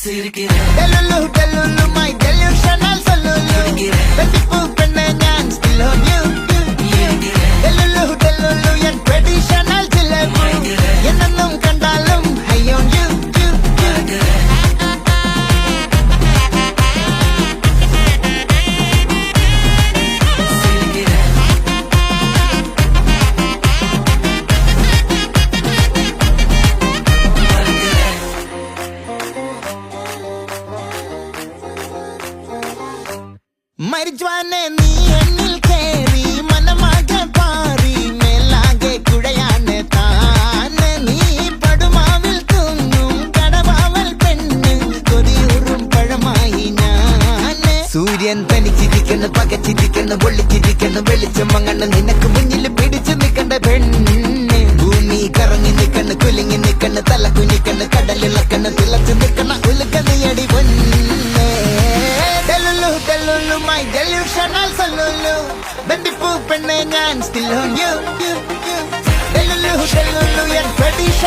Delulu, delulu, my delusional solulu. Petipu penne njan still on you. Delulu, delulu, yan traditional jilebu. Yenannum kandalum high on you. മരിജ്വാനെ നീ എന്നിൽ കേറി മനമാകെ പാറി മേലാകെ കുഴയാണ് താനെ നീ പടുമാവിൽ തൂങ്ങും കടവാവൽ പെണ്ണ് കൊതിയൂറും പഴമായി ഞാന് സൂര്യൻ തനിച്ചിരിക്കുന്നു പകച്ചിരിക്കുന്നു പൊള്ളിച്ചിരിക്കുന്നു വെളിച്ചം മങ്ങണ് നിനക്ക് മുന്നിൽ പിടിച്ചു നിൽക്കണ്ട പെണ്ണ് ഭൂമി കറങ്ങി നിൽക്കണ് കുലുങ്ങി നിൽക്കണ് തല കുനിക്കണ് കടലിളക്കണ് തിളച്ചു നിൽക്കണ ഉലുക്കതയടി പൊന്ന് Delulu, my delusional solulu. Bendipu penne njan still on you. Delulu, yan tradition.